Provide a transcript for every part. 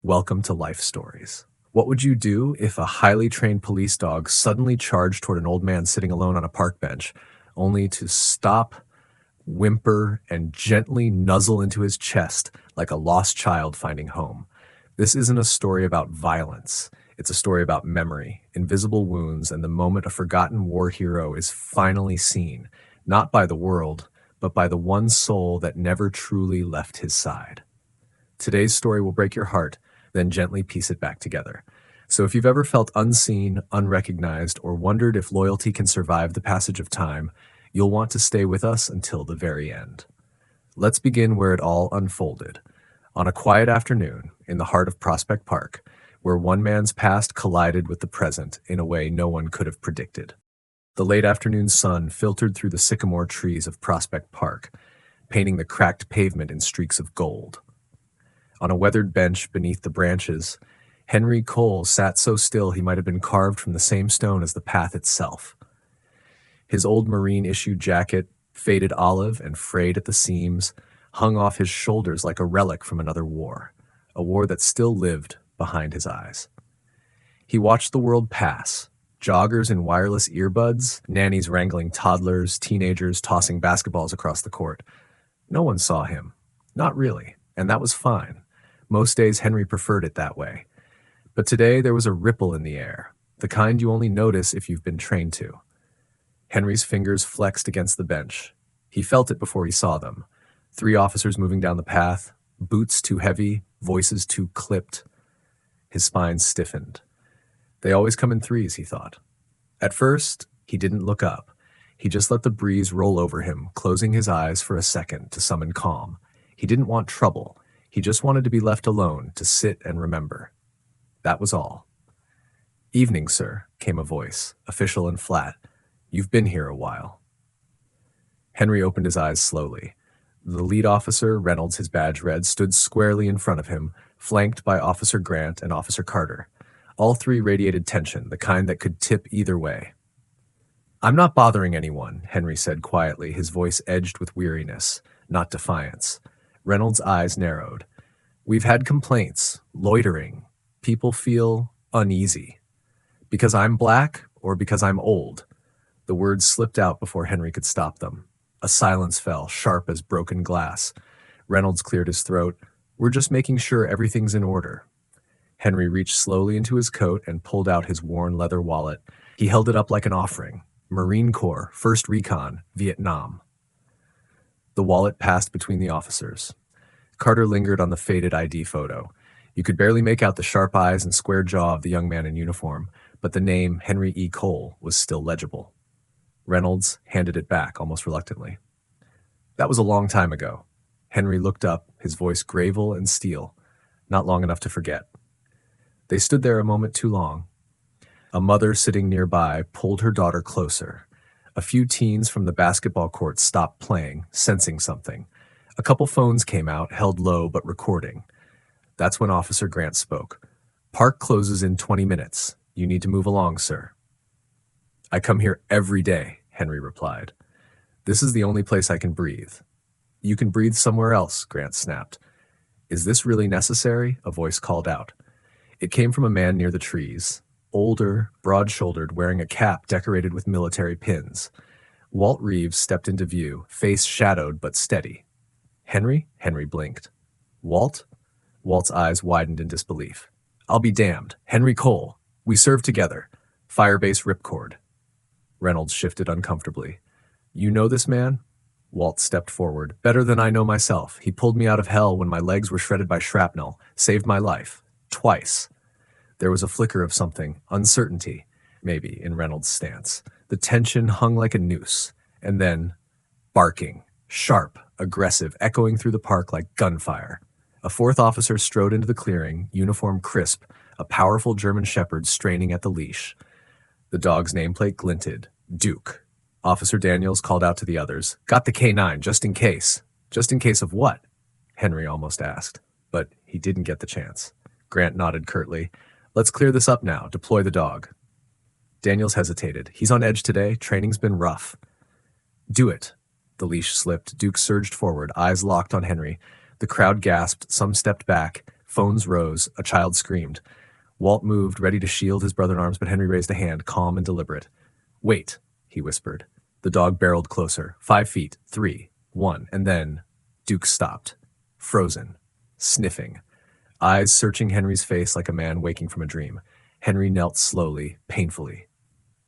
Welcome to Life Stories. What would you do if a highly trained police dog suddenly charged toward an old man sitting alone on a park bench, only to stop, whimper, and gently nuzzle into his chest like a lost child finding home? This isn't a story about violence. It's a story about memory, invisible wounds, and the moment a forgotten war hero is finally seen, not by the world, but by the one soul that never truly left his side. Today's story will break your heart, then gently piece it back together. So if you've ever felt unseen, unrecognized, or wondered if loyalty can survive the passage of time, you'll want to stay with us until the very end. Let's begin where it all unfolded. On a quiet afternoon in the heart of Prospect Park, where one man's past collided with the present in a way no one could have predicted. The late afternoon sun filtered through the sycamore trees of Prospect Park, painting the cracked pavement in streaks of gold. On a weathered bench beneath the branches, Henry Cole sat so still he might have been carved from the same stone as the path itself. His old Marine-issue jacket, faded olive and frayed at the seams, hung off his shoulders like a relic from another war, a war that still lived behind his eyes. He watched the world pass, joggers in wireless earbuds, nannies wrangling toddlers, teenagers tossing basketballs across the court. No one saw him. Not really, and that was fine. Most days Henry preferred it that way. But today there was a ripple in the air, the kind you only notice if you've been trained to. Henry's fingers flexed against the bench. He felt it before he saw them. 3 officers moving down the path, boots too heavy, voices too clipped. His spine stiffened. They always come in threes, he thought. At first, he didn't look up. He just let the breeze roll over him, closing his eyes for a second to summon calm. He didn't want trouble. He just wanted to be left alone, to sit and remember. That was all. "Evening, sir," came a voice, official and flat. "You've been here a while." Henry opened his eyes slowly. The lead officer, Reynolds, his badge red, stood squarely in front of him, flanked by Officer Grant and Officer Carter. All 3 radiated tension, the kind that could tip either way. "I'm not bothering anyone," Henry said quietly, his voice edged with weariness, not defiance. Reynolds' eyes narrowed. "We've had complaints, loitering. People feel uneasy. Because I'm black or because I'm old?" The words slipped out before Henry could stop them. A silence fell, sharp as broken glass. Reynolds cleared his throat. "We're just making sure everything's in order." Henry reached slowly into his coat and pulled out his worn leather wallet. He held it up like an offering. Marine Corps, 1st Recon, Vietnam. The wallet passed between the officers. Carter lingered on the faded ID photo. You could barely make out the sharp eyes and square jaw of the young man in uniform, but the name Henry E. Cole was still legible. Reynolds handed it back almost reluctantly. "That was a long time ago." Henry looked up, his voice gravel and steel. "Not long enough to forget." They stood there a moment too long. A mother sitting nearby pulled her daughter closer. A few teens from the basketball court stopped playing, sensing something. A couple phones came out, held low but recording. That's when Officer Grant spoke. "Park closes in 20 minutes. You need to move along, sir." "I come here every day," Henry replied. "This is the only place I can breathe." "You can breathe somewhere else," Grant snapped. "Is this really necessary?" a voice called out. It came from a man near the trees. Older, broad-shouldered, wearing a cap decorated with military pins. Walt Reeves stepped into view, face shadowed but steady. "Henry?" Henry blinked. "Walt?" Walt's eyes widened in disbelief. "I'll be damned. Henry Cole. We served together. Firebase Ripcord." Reynolds shifted uncomfortably. "You know this man?" Walt stepped forward. "Better than I know myself. He pulled me out of hell when my legs were shredded by shrapnel. Saved my life. Twice." There was a flicker of something, uncertainty, maybe, in Reynolds' stance. The tension hung like a noose. And then, barking, sharp, aggressive, echoing through the park like gunfire. A 4th officer strode into the clearing, uniform crisp, a powerful German shepherd straining at the leash. The dog's nameplate glinted. Duke. Officer Daniels called out to the others. "Got the K9, just in case." "Just in case of what?" Henry almost asked. But he didn't get the chance. Grant nodded curtly. "Let's clear this up now. Deploy the dog." Daniels hesitated. "He's on edge today. Training's been rough." "Do it." The leash slipped. Duke surged forward, eyes locked on Henry. The crowd gasped. Some stepped back. Phones rose. A child screamed. Walt moved, ready to shield his brother in arms, but Henry raised a hand, calm and deliberate. Wait, he whispered. The dog barreled closer. 5 feet, 3, 1, and then Duke stopped, frozen, sniffing, eyes searching Henry's face like a man waking from a dream. Henry knelt slowly, painfully.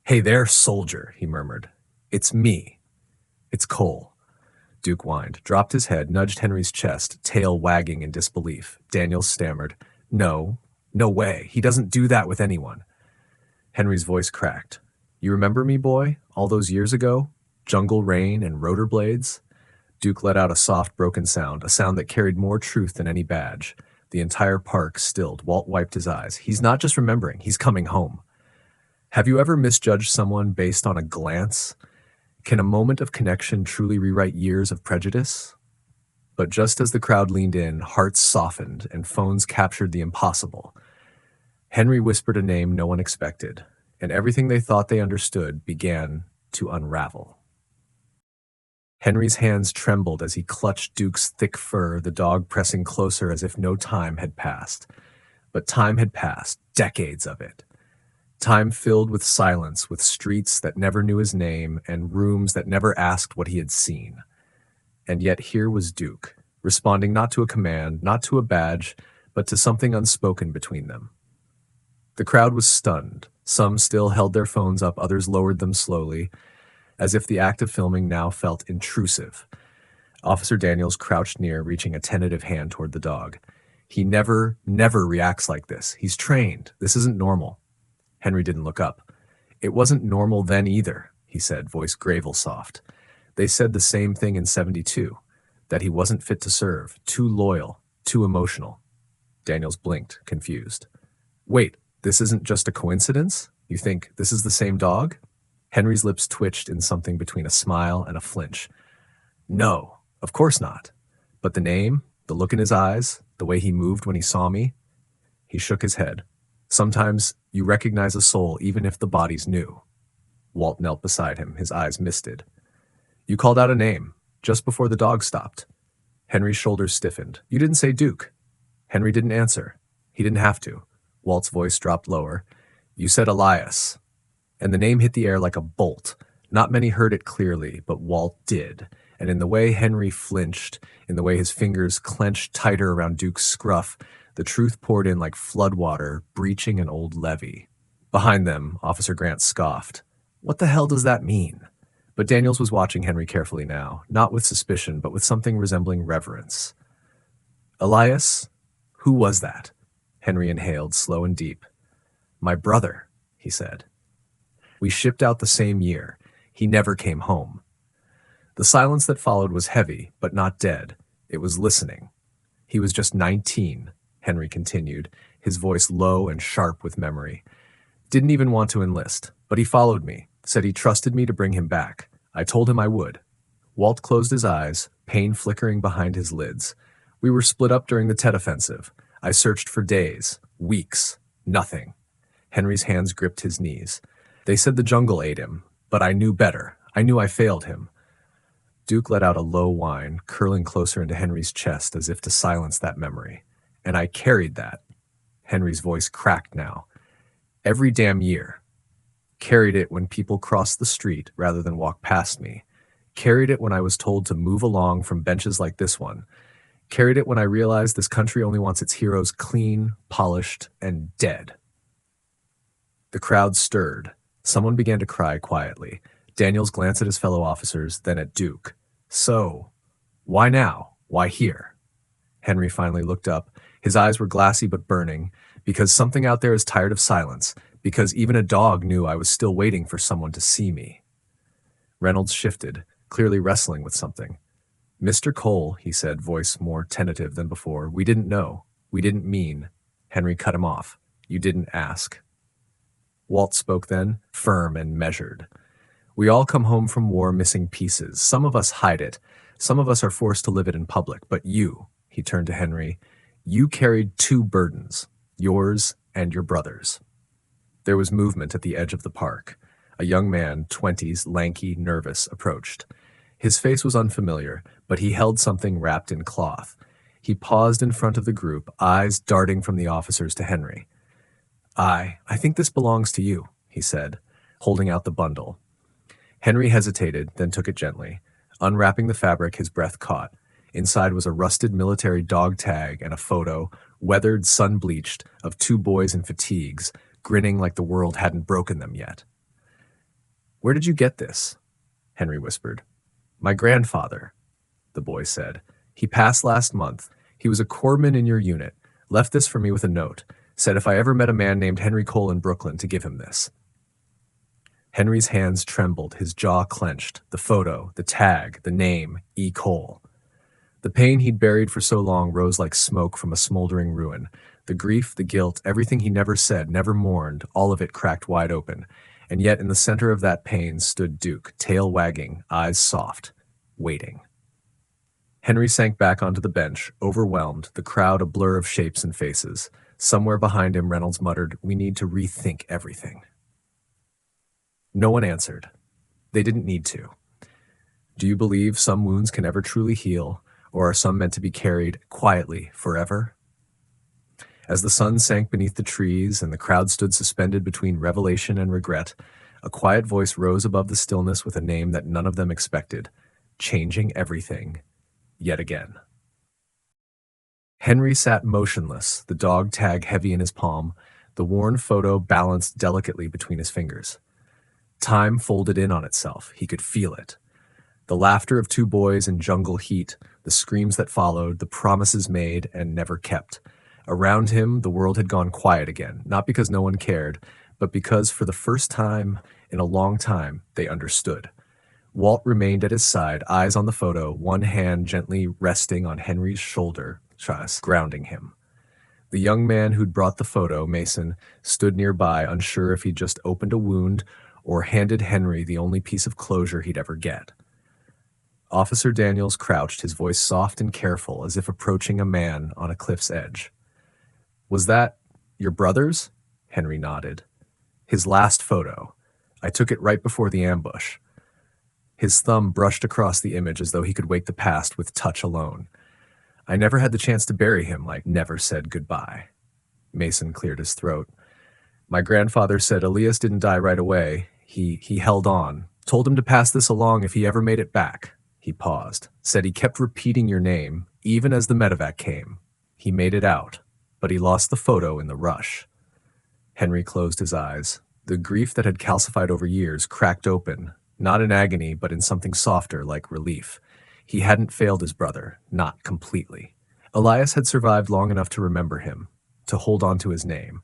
Hey there, soldier, he murmured. It's me. It's Cole. Duke whined, dropped his head, nudged Henry's chest, tail wagging in disbelief. Daniels stammered, No way. He doesn't do that with anyone. Henry's voice cracked. You remember me, boy? All those years ago? Jungle rain and rotor blades? Duke let out a soft, broken sound, a sound that carried more truth than any badge. The entire park stilled. Walt wiped his eyes. He's not just remembering, he's coming home. Have you ever misjudged someone based on a glance? Can a moment of connection truly rewrite years of prejudice? But just as the crowd leaned in, hearts softened and phones captured the impossible. Henry whispered a name no one expected, and everything they thought they understood began to unravel. Henry's hands trembled as he clutched Duke's thick fur, the dog pressing closer as if no time had passed. But time had passed, decades of it. Time filled with silence, with streets that never knew his name and rooms that never asked what he had seen. And yet here was Duke, responding not to a command, not to a badge, but to something unspoken between them. The crowd was stunned. Some still held their phones up, others lowered them slowly, as if the act of filming now felt intrusive. Officer Daniels crouched near, reaching a tentative hand toward the dog. He never reacts like this. He's trained. This isn't normal. Henry didn't look up. It wasn't normal then either, he said, voice gravel soft. They said the same thing in 72, that he wasn't fit to serve, too loyal, too emotional. Daniels blinked, confused. Wait, this isn't just a coincidence? You think this is the same dog? Henry's lips twitched in something between a smile and a flinch. No, of course not. But the name, the look in his eyes, the way he moved when he saw me? He shook his head. Sometimes you recognize a soul even if the body's new. Walt knelt beside him, his eyes misted. You called out a name, just before the dog stopped. Henry's shoulders stiffened. You didn't say Duke. Henry didn't answer. He didn't have to. Walt's voice dropped lower. You said Elias. And the name hit the air like a bolt. Not many heard it clearly, but Walt did. And in the way Henry flinched, in the way his fingers clenched tighter around Duke's scruff, the truth poured in like floodwater, breaching an old levee. Behind them, Officer Grant scoffed. What the hell does that mean? But Daniels was watching Henry carefully now, not with suspicion, but with something resembling reverence. Elias? Who was that? Henry inhaled, slow and deep. My brother, he said. We shipped out the same year. He never came home. The silence that followed was heavy, but not dead. It was listening. He was just 19, Henry continued, his voice low and sharp with memory. Didn't even want to enlist, but he followed me, said he trusted me to bring him back. I told him I would. Walt closed his eyes, pain flickering behind his lids. We were split up during the Tet Offensive. I searched for days, weeks, nothing. Henry's hands gripped his knees. They said the jungle ate him, but I knew better. I knew I failed him. Duke let out a low whine, curling closer into Henry's chest as if to silence that memory. And I carried that. Henry's voice cracked now. Every damn year. Carried it when people crossed the street rather than walk past me. Carried it when I was told to move along from benches like this one. Carried it when I realized this country only wants its heroes clean, polished, and dead. The crowd stirred. Someone began to cry quietly. Daniels glanced at his fellow officers, then at Duke. So, why now? Why here? Henry finally looked up. His eyes were glassy but burning, because something out there is tired of silence, because even a dog knew I was still waiting for someone to see me. Reynolds shifted, clearly wrestling with something. Mr. Cole, he said, voice more tentative than before, we didn't know. We didn't mean. Henry cut him off. You didn't ask. Walt spoke then, firm and measured. We all come home from war missing pieces. Some of us hide it. Some of us are forced to live it in public. But you, he turned to Henry, you carried two burdens, yours and your brother's. There was movement at the edge of the park. A young man, 20s, lanky, nervous, approached. His face was unfamiliar, but he held something wrapped in cloth. He paused in front of the group, eyes darting from the officers to Henry. I think this belongs to you, he said, holding out the bundle. Henry hesitated, then took it gently. Unwrapping the fabric, his breath caught. Inside was a rusted military dog tag and a photo, weathered, sun-bleached, of two boys in fatigues, grinning like the world hadn't broken them yet. "Where did you get this?" Henry whispered. "My grandfather," the boy said. "He passed last month. He was a corpsman in your unit. Left this for me with a note. Said if I ever met a man named Henry Cole in Brooklyn to give him this." Henry's hands trembled, his jaw clenched. The photo, the tag, the name, E. Cole. The pain he'd buried for so long rose like smoke from a smoldering ruin. The grief, the guilt, everything he never said, never mourned, all of it cracked wide open. And yet in the center of that pain stood Duke, tail wagging, eyes soft, waiting. Henry sank back onto the bench, overwhelmed, the crowd a blur of shapes and faces. Somewhere behind him, Reynolds muttered, "We need to rethink everything." No one answered. They didn't need to. Do you believe some wounds can ever truly heal, or are some meant to be carried quietly forever? As the sun sank beneath the trees and the crowd stood suspended between revelation and regret, a quiet voice rose above the stillness with a name that none of them expected, changing everything, yet again. Henry sat motionless, the dog tag heavy in his palm, the worn photo balanced delicately between his fingers. Time folded in on itself. He could feel it. The laughter of two boys in jungle heat, the screams that followed, the promises made and never kept. Around him, the world had gone quiet again, not because no one cared, but because for the first time in a long time, they understood. Walt remained at his side, eyes on the photo, one hand gently resting on Henry's shoulder, grounding him. The young man who'd brought the photo, Mason, stood nearby, unsure if he'd just opened a wound or handed Henry the only piece of closure he'd ever get. Officer Daniels crouched, his voice soft and careful, as if approaching a man on a cliff's edge. "Was that your brother's?" Henry nodded. "His last photo. I took it right before the ambush." His thumb brushed across the image as though he could wake the past with touch alone. "I never had the chance to bury him, like never said goodbye." Mason cleared his throat. "My grandfather said Elias didn't die right away. He held on. Told him to pass this along if he ever made it back." He paused. "Said he kept repeating your name, even as the medevac came. He made it out, but he lost the photo in the rush." Henry closed his eyes. The grief that had calcified over years cracked open, not in agony, but in something softer, like relief. He hadn't failed his brother, not completely. Elias had survived long enough to remember him, to hold on to his name.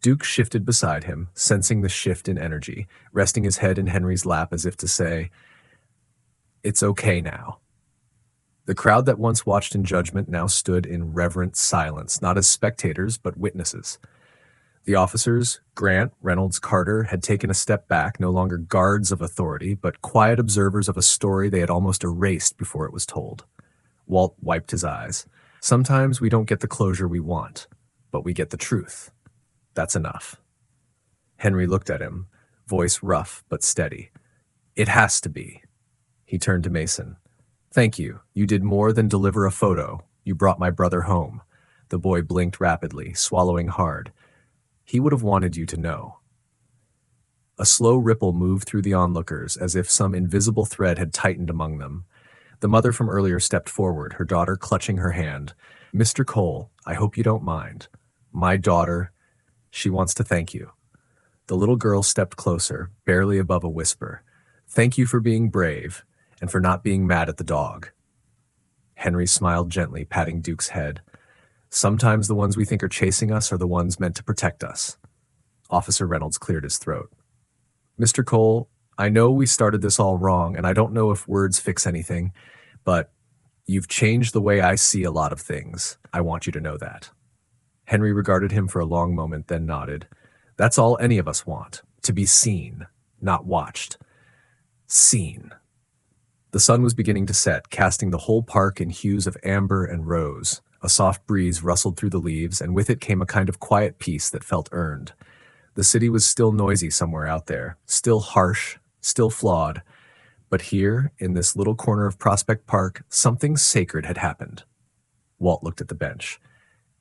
Duke shifted beside him, sensing the shift in energy, resting his head in Henry's lap as if to say, "It's okay now." The crowd that once watched in judgment now stood in reverent silence, not as spectators, but witnesses. The officers, Grant, Reynolds, Carter, had taken a step back, no longer guards of authority, but quiet observers of a story they had almost erased before it was told. Walt wiped his eyes. "Sometimes we don't get the closure we want, but we get the truth. That's enough." Henry looked at him, voice rough but steady. "It has to be." He turned to Mason. "Thank you. You did more than deliver a photo. You brought my brother home." The boy blinked rapidly, swallowing hard. "He would have wanted you to know." A slow ripple moved through the onlookers, as if some invisible thread had tightened among them. The mother from earlier stepped forward, her daughter clutching her hand. "Mr. Cole, I hope you don't mind. My daughter, she wants to thank you." The little girl stepped closer, barely above a whisper. "Thank you for being brave, and for not being mad at the dog." Henry smiled gently, patting Duke's head. "Sometimes the ones we think are chasing us are the ones meant to protect us." Officer Reynolds cleared his throat. "Mr. Cole, I know we started this all wrong, and I don't know if words fix anything, but you've changed the way I see a lot of things. I want you to know that." Henry regarded him for a long moment, then nodded. "That's all any of us want, to be seen, not watched. Seen." The sun was beginning to set, casting the whole park in hues of amber and rose. A soft breeze rustled through the leaves, and with it came a kind of quiet peace that felt earned. The city was still noisy somewhere out there, still harsh, still flawed. But here, in this little corner of Prospect Park, something sacred had happened. Walt looked at the bench.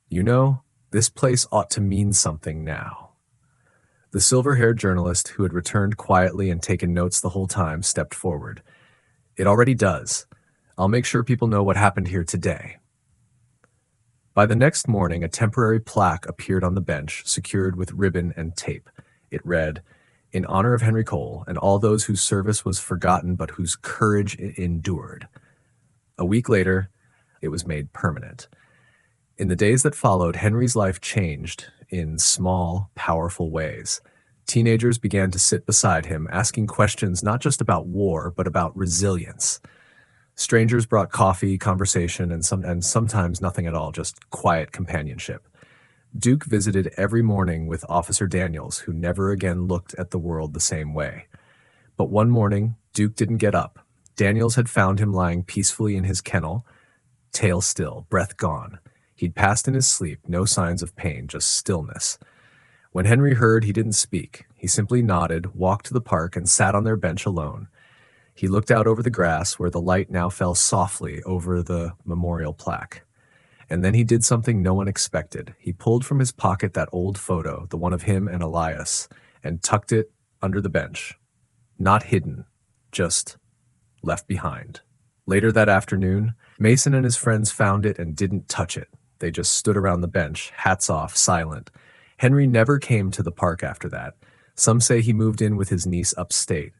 You know, this place ought to mean something now. The silver-haired journalist, who had returned quietly and taken notes the whole time, stepped forward. It already does. I'll make sure people know what happened here today. By the next morning, a temporary plaque appeared on the bench, secured with ribbon and tape. It read, "In honor of Henry Cole and all those whose service was forgotten but whose courage endured." A week later, it was made permanent. In the days that followed, Henry's life changed in small, powerful ways. Teenagers began to sit beside him, asking questions not just about war, but about resilience. Strangers brought coffee, conversation, and sometimes nothing at all, just quiet companionship. Duke visited every morning with Officer Daniels, who never again looked at the world the same way. But one morning, Duke didn't get up. Daniels had found him lying peacefully in his kennel, tail still, breath gone. He'd passed in his sleep, no signs of pain, just stillness. When Henry heard, he didn't speak. He simply nodded, walked to the park, and sat on their bench alone. He looked out over the grass, where the light now fell softly over the memorial plaque. And then he did something no one expected. He pulled from his pocket that old photo, the one of him and Elias, and tucked it under the bench. Not hidden, just left behind. Later that afternoon, Mason and his friends found it and didn't touch it. They just stood around the bench, hats off, silent. Henry never came to the park after that. Some say he moved in with his niece upstate.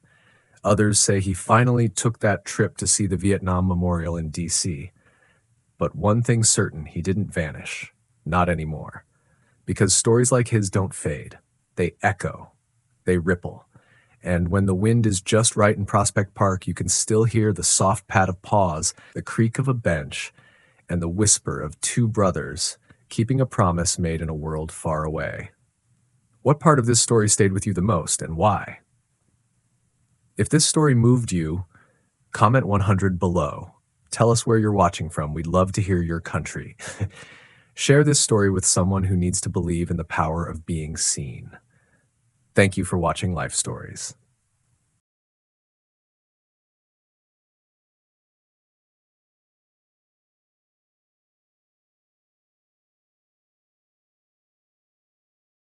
Others say he finally took that trip to see the Vietnam Memorial in D.C. But one thing's certain, he didn't vanish. Not anymore. Because stories like his don't fade. They echo. They ripple. And when the wind is just right in Prospect Park, you can still hear the soft pat of paws, the creak of a bench, and the whisper of two brothers keeping a promise made in a world far away. What part of this story stayed with you the most, and why? If this story moved you, comment 100 below. Tell us where you're watching from. We'd love to hear your country. Share this story with someone who needs to believe in the power of being seen. Thank you for watching Life Stories.